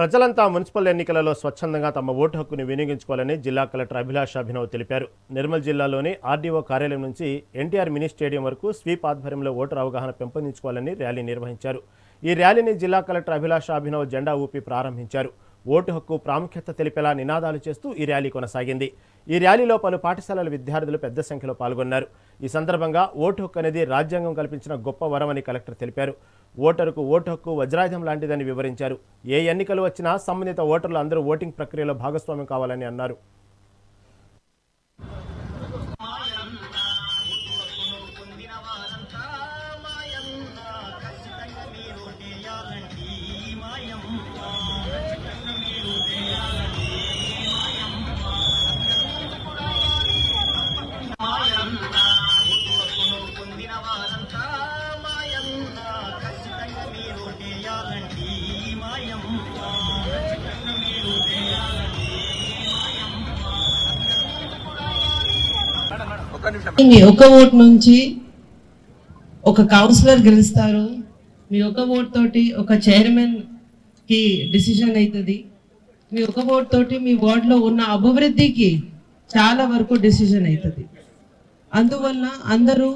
ప్రజలంతా మున్సిపల్ ఎన్నికలలో స్వచ్ఛందంగా తమ ఓటు హక్కును వినియోగించుకోవాలని జిల్లా కలెక్టర్ అభిలాష్ అభినవ్ తెలిపారు. నిర్మల్ జిల్లాలోని ఆర్డీఓ కార్యాలయం నుంచి ఎన్టీఆర్ మినీ స్టేడియం వరకు స్వీప్ ఆధ్వర్యంలో ఓటర్ అవగాహన పెంపొందించుకోవాలని ర్యాలీ నిర్వహించారు. ఈ ర్యాలీని జిల్లా కలెక్టర్ అభిలాష్ అభినవ్ జెండా ఊపి ప్రారంభించారు. ఓటు హక్కు ప్రాముఖ్యత తెలిపేలా నినాదాలు చేస్తూ ఈ ర్యాలీ కొనసాగింది. ఈ ర్యాలీలో పలు పాఠశాలల విద్యార్థులు పెద్ద సంఖ్యలో పాల్గొన్నారు. ఈ సందర్భంగా ఓటు హక్కు అనేది రాజ్యాంగం కల్పించిన గొప్ప వరమని కలెక్టర్ తెలిపారు. ఓటరుకు ఓటు హక్కు వజ్రాయుధం లాంటిదని వివరించారు. ఏ ఎన్నికలు వచ్చినా సంబంధిత ఓటర్లు అందరూ ఓటింగ్ ప్రక్రియలో భాగస్వామ్యం కావాలని అన్నారు. ఒక ఓట్ నుంచి ఒక కౌన్సిలర్ గెలుస్తారు. మీ ఒక ఓట్ తోటి ఒక చైర్మన్ కి డిసిషన్ అవుతుంది. మీ ఒక ఓట్ తోటి మీ వార్డులో ఉన్న అభివృద్ధికి చాలా వరకు డిసిషన్ అవుతుంది. అందువల్ల అందరూ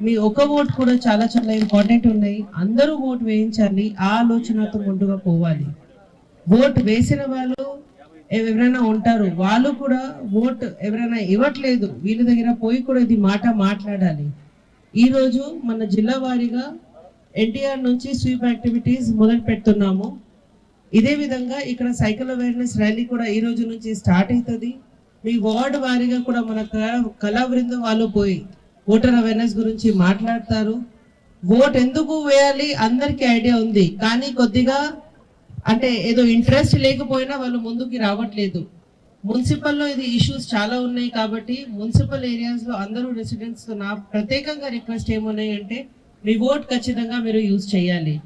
మీ ఒక ఓట్ కూడా చాలా చాలా ఇంపార్టెంట్ ఉన్నాయి. అందరూ ఓట్ వేయించాలి, ఆ ఆలోచనతో ముందుగా పోవాలి. ఓట్ వేసిన వాళ్ళు ఎవరైనా ఉంటారు, వాళ్ళు కూడా ఓట్ ఎవరైనా ఇవ్వట్లేదు, వీళ్ళ దగ్గర పోయి కూడా ఇది మాట మాట్లాడాలి. ఈరోజు మన జిల్లా వారీగా ఎన్టీఆర్ నుంచి స్వీప్ యాక్టివిటీస్ మొదలు పెడుతున్నాము. ఇదే విధంగా ఇక్కడ సైకిల్ అవేర్నెస్ ర్యాలీ కూడా ఈ రోజు నుంచి స్టార్ట్ అవుతుంది. మీ వార్డు వారీగా కూడా మన కళా బృందం వాళ్ళు పోయి ఓటర్ అవేర్నెస్ గురించి మాట్లాడతారు. ఓట్ ఎందుకు వేయాలి అందరికీ ఐడియా ఉంది, కానీ కొద్దిగా అంటే ఏదో ఇంట్రెస్ట్ లేకపోయినా వాళ్ళు ముందుకి రావట్లేదు. మున్సిపల్లో ఇది ఇష్యూస్ చాలా ఉన్నాయి కాబట్టి మున్సిపల్ ఏరియాస్ లో అందరూ రెసిడెంట్స్ నా ప్రత్యేకంగా రిక్వెస్ట్ ఏమున్నాయి అంటే మీ ఓట్ ఖచ్చితంగా మీరు యూజ్ చేయాలి.